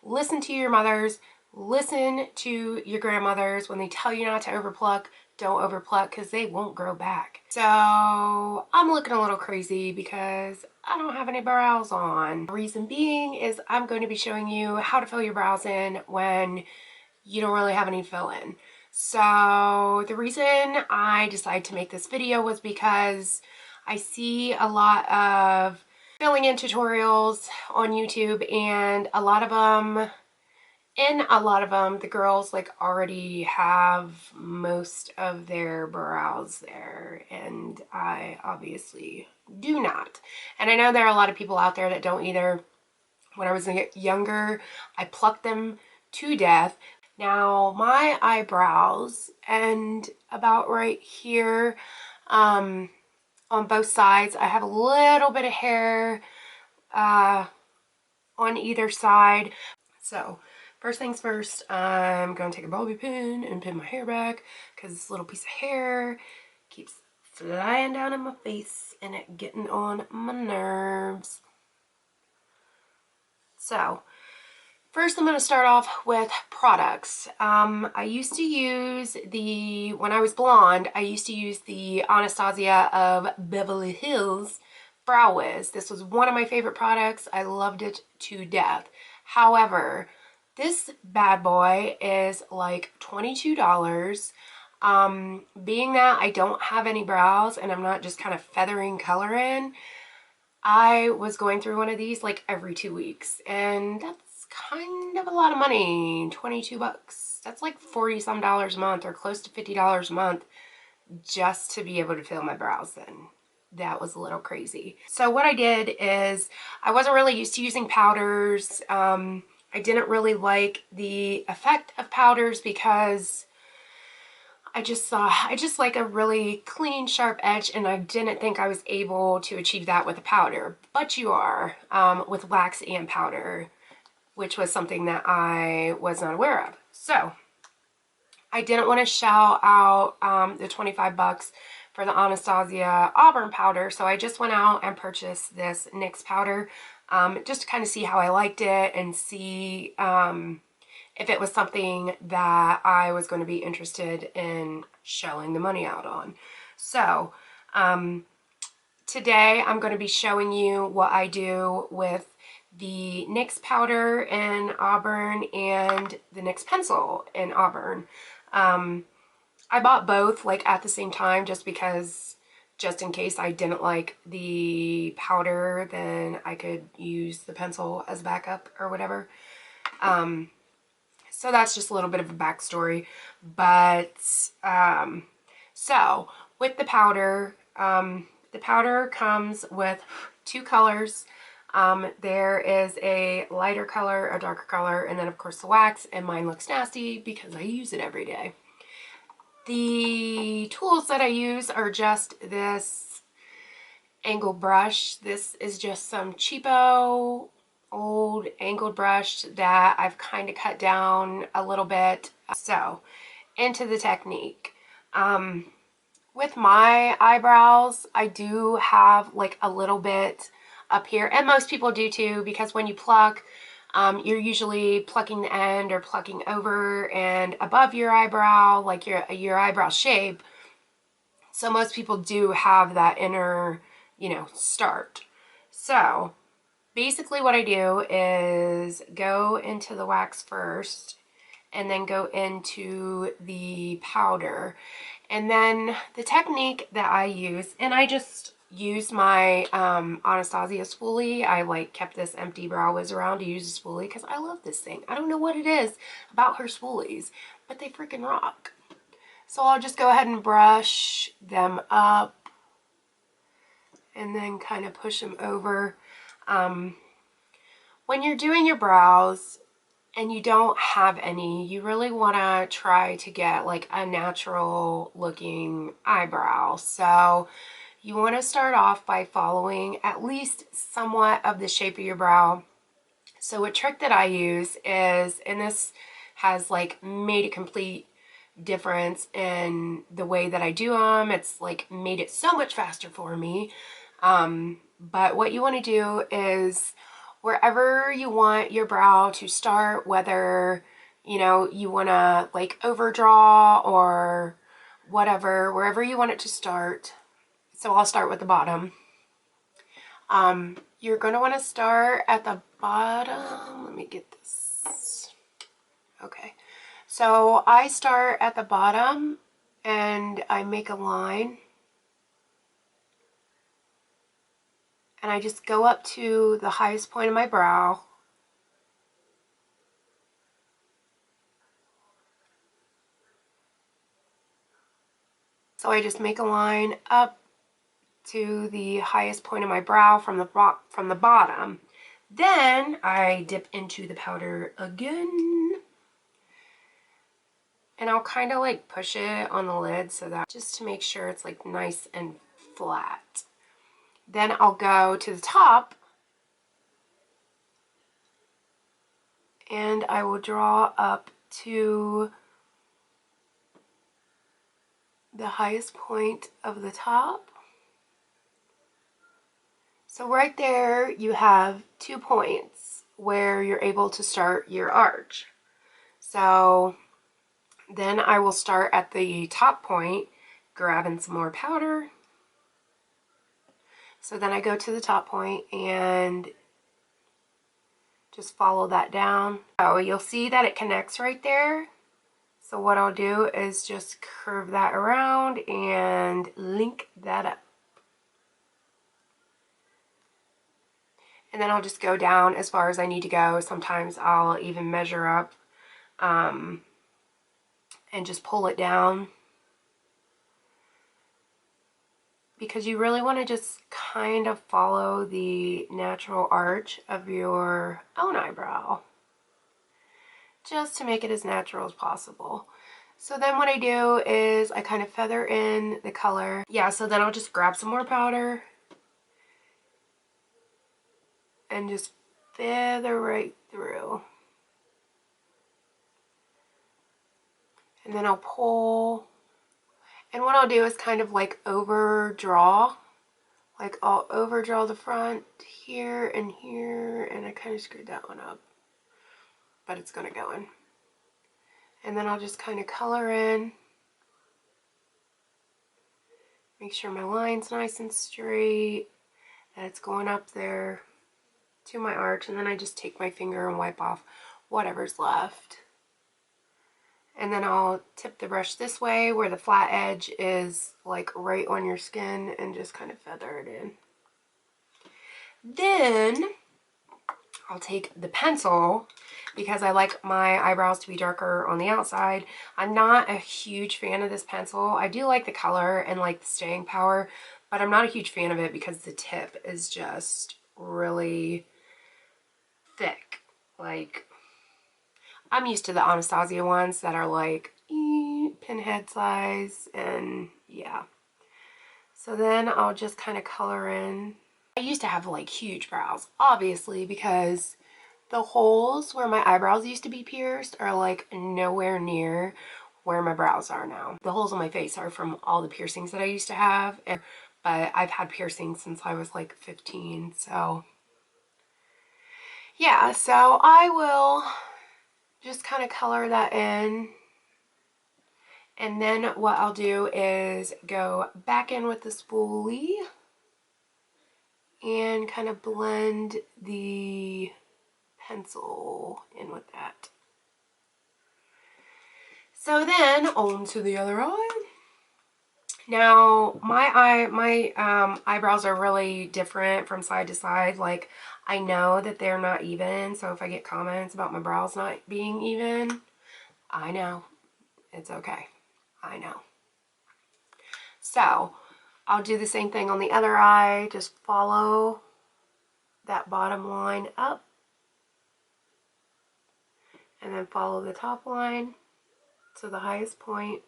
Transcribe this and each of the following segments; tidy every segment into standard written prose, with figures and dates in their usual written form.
listen to your mothers, listen to your grandmothers. When they tell you not to overpluck, don't overpluck because they won't grow back. So I'm looking a little crazy because I don't have any brows on. The reason being is I'm going to be showing you how to fill your brows in when you don't really have any fill in. So the reason I decided to make this video was because I see a lot of filling in tutorials on YouTube, and a lot of them, the girls like already have most of their brows there, and I obviously do not. And I know there are a lot of people out there that don't either. When I was younger, I plucked them to death. Now my eyebrows end about right here, on both sides. I have a little bit of hair on either side. So first things first, I'm going to take a bobby pin and pin my hair back because this little piece of hair keeps flying down in my face and it getting on my nerves. So first I'm going to start off with products. I used to use when I was blonde, I used to use the Anastasia of Beverly Hills Brow Wiz. This was one of my favorite products. I loved it to death. However, this bad boy is like $22. Being that I don't have any brows and I'm not just kind of feathering color in, I was going through one of these like every 2 weeks, and that's kind of a lot of money. 22 bucks. That's like 40 some dollars a month, or close to $50 a month, just to be able to fill my brows in. That was a little crazy. So what I did is, I wasn't really used to using powders. I didn't really like the effect of powders because I just like a really clean, sharp edge, and I didn't think I was able to achieve that with a powder. But you are, with wax and powder, which was something that I was not aware of. So I didn't want to shell out the 25 bucks for the Anastasia Auburn powder, so I just went out and purchased this NYX powder, just to kind of see how I liked it and see if it was something that I was going to be interested in shelling the money out on. So today I'm going to be showing you what I do with the NYX powder in Auburn and the NYX pencil in Auburn. I bought both like at the same time just because, just in case I didn't like the powder, then I could use the pencil as backup or whatever. So that's just a little bit of a backstory. But so with the powder comes with two colors. There is a lighter color, a darker color, and then of course the wax, and mine looks nasty because I use it every day. The tools that I use are just this angled brush. This is just some cheapo old angled brush that I've kind of cut down a little bit. So into the technique. With my eyebrows, I do have like a little bit up here, and most people do too, because when you pluck, you're usually plucking the end or plucking over and above your eyebrow, like your eyebrow shape. So most people do have that inner, start. So basically what I do is go into the wax first and then go into the powder. And then the technique that I use, and I just used my Anastasia spoolie. I like kept this empty Brow Wiz around to use a spoolie because I love this thing. I don't know what it is about her spoolies, but they freaking rock. So I'll just go ahead and brush them up and then kind of push them over. When you're doing your brows and you don't have any, you really want to try to get like a natural looking eyebrow. So you want to start off by following at least somewhat of the shape of your brow. So a trick that I use is, and this has like made a complete difference in the way that I do them. It's like made it so much faster for me. But what you want to do is wherever you want your brow to start, whether, you know, you want to like overdraw or whatever, wherever you want it to start. So I'll start with the bottom. You're going to want to start at the bottom. Let me get this. Okay. So I start at the bottom and I make a line. And I just go up to the highest point of my brow. So I just make a line up to the highest point of my brow from the bottom. Then I dip into the powder again. And I'll kind of like push it on the lid so that just to make sure it's like nice and flat. Then I'll go to the top and I will draw up to the highest point of the top. So right there you have 2 points where you're able to start your arch. So then I will start at the top point, grabbing some more powder. So then I go to the top point and just follow that down. Oh, you'll see that it connects right there. So what I'll do is just curve that around and link that up. And then I'll just go down as far as I need to go. Sometimes I'll even measure up and just pull it down. Because you really want to just kind of follow the natural arch of your own eyebrow. Just to make it as natural as possible. So then what I do is I kind of feather in the color. Yeah, so then I'll just grab some more powder and just feather right through. And then I'll pull. And what I'll do is kind of like overdraw. Like I'll overdraw the front here, and I kind of screwed that one up. But it's gonna go in. And then I'll just kind of color in. Make sure my line's nice and straight, that it's going up there to my arch, and then I just take my finger and wipe off whatever's left. And then I'll tip the brush this way where the flat edge is like right on your skin and just kind of feather it in. Then I'll take the pencil because I like my eyebrows to be darker on the outside. I'm not a huge fan of this pencil. I do like the color and like the staying power, but I'm not a huge fan of it because the tip is just really thick. Like, I'm used to the Anastasia ones that are like pinhead size, and yeah. So then I'll just kind of color in. I used to have like huge brows, obviously, because the holes where my eyebrows used to be pierced are like nowhere near where my brows are now. The holes on my face are from all the piercings that I used to have, but I've had piercings since I was like 15, so yeah. So I will just kind of color that in, and then what I'll do is go back in with the spoolie and kind of blend the pencil in with that. So then on to the other eye. Now my eyebrows are really different from side to side. Like, I know that they're not even, so if I get comments about my brows not being even, I know. It's okay. I know. So I'll do the same thing on the other eye. Just follow that bottom line up and then follow the top line to the highest point.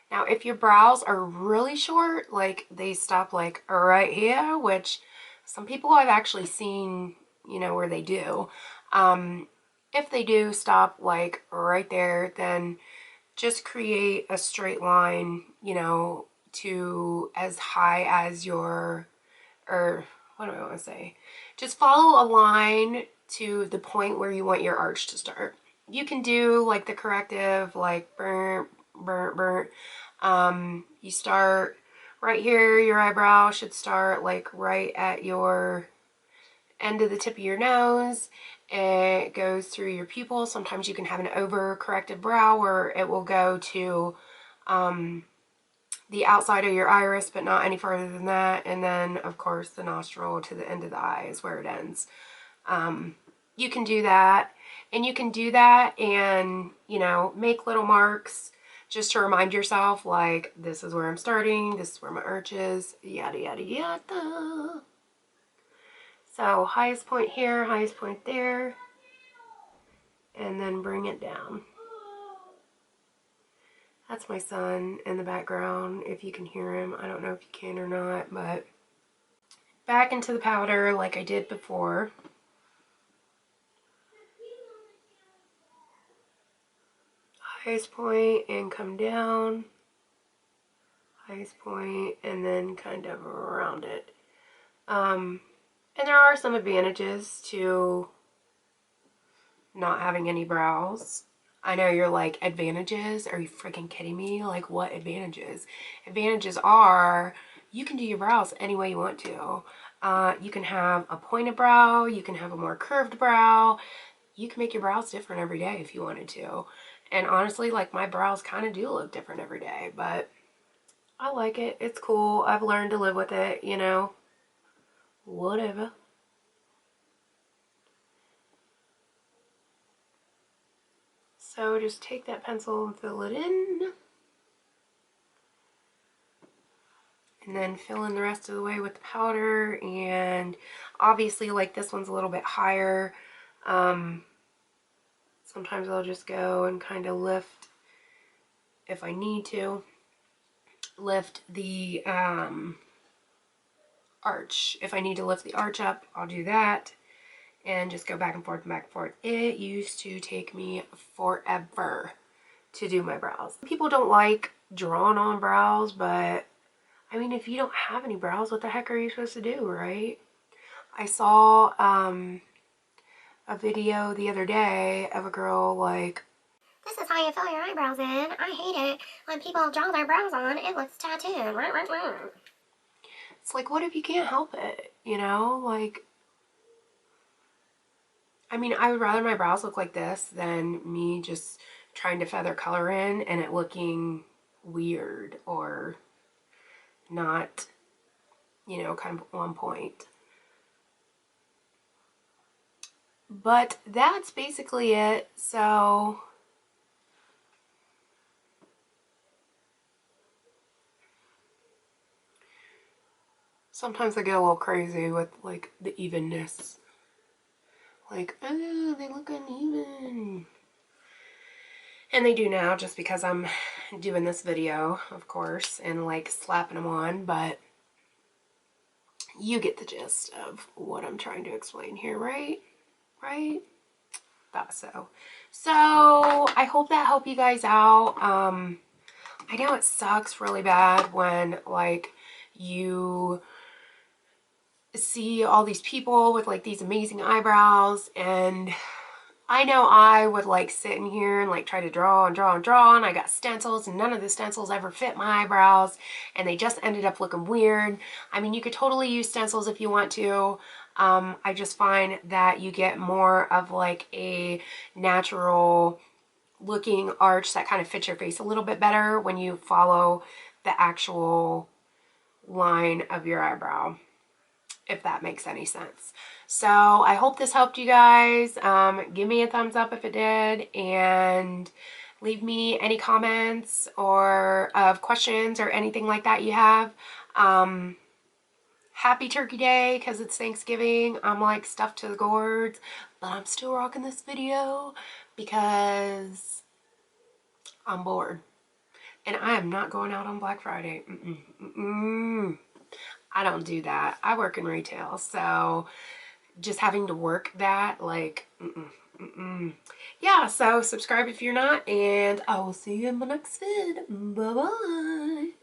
Now, if your brows are really short, like they stop like right here, which some people I've actually seen, you know, where they do. If they do stop like right there, then just create a straight line, you know, to as high as your, or what do I want to say? Just follow a line to the point where you want your arch to start. You can do like the corrective, like burnt, burnt, burnt. You start right here, your eyebrow should start like right at your end of the tip of your nose. It goes through your pupil. Sometimes you can have an over-corrected brow where it will go to the outside of your iris, but not any farther than that. And then, of course, the nostril to the end of the eye is where it ends. You can do that. And you can do that and, you know, make little marks just to remind yourself, like, this is where I'm starting, this is where my arch is, yada, yada, yada. So highest point here, highest point there, and then bring it down. That's my son in the background, if you can hear him. I don't know if you can or not, but back into the powder like I did before. Highest point and come down. Highest point and then kind of around it. And there are some advantages to not having any brows. I know you're like, advantages? Are you freaking kidding me? Like, what advantages? Advantages are you can do your brows any way you want to. You can have a pointed brow. You can have a more curved brow. You can make your brows different every day if you wanted to. And honestly, like, my brows kind of do look different every day, but I like it. It's cool. I've learned to live with it, you know. Whatever. So just take that pencil and fill it in. And then fill in the rest of the way with the powder. And obviously, like, this one's a little bit higher. Sometimes I'll just go and kind of lift, if I need to, lift the arch. If I need to lift the arch up, I'll do that. And just go back and forth and back and forth. It used to take me forever to do my brows. People don't like drawing on brows, but I mean, if you don't have any brows, what the heck are you supposed to do, right? I saw a video the other day of a girl like, this is how you fill your eyebrows in. I hate it when people draw their brows on. It looks tattooed. It's like, what if you can't help it, you know? Like, I mean, I would rather my brows look like this than me just trying to feather color in and it looking weird or not, you know, kind of on point. But that's basically it. So sometimes I get a little crazy with like the evenness. Like, oh, they look uneven. And they do now just because I'm doing this video, of course, and like slapping them on, but you get the gist of what I'm trying to explain here, right? Right? Thought so. So I hope that helped you guys out. I know it sucks really bad when like you see all these people with like these amazing eyebrows, and I know I would like sit in here and like try to draw and draw and draw, and I got stencils and none of the stencils ever fit my eyebrows and they just ended up looking weird. I mean, you could totally use stencils if you want to. I just find that you get more of like a natural looking arch that kind of fits your face a little bit better when you follow the actual line of your eyebrow, if that makes any sense. So I hope this helped you guys. Give me a thumbs up if it did, and leave me any comments or questions or anything like that you have. Happy Turkey Day, because it's Thanksgiving. I'm like stuffed to the gourds, but I'm still rocking this video because I'm bored. And I am not going out on Black Friday. I don't do that. I work in retail, so just having to work that, like, yeah, so subscribe if you're not, and I will see you in my next vid. Bye-bye.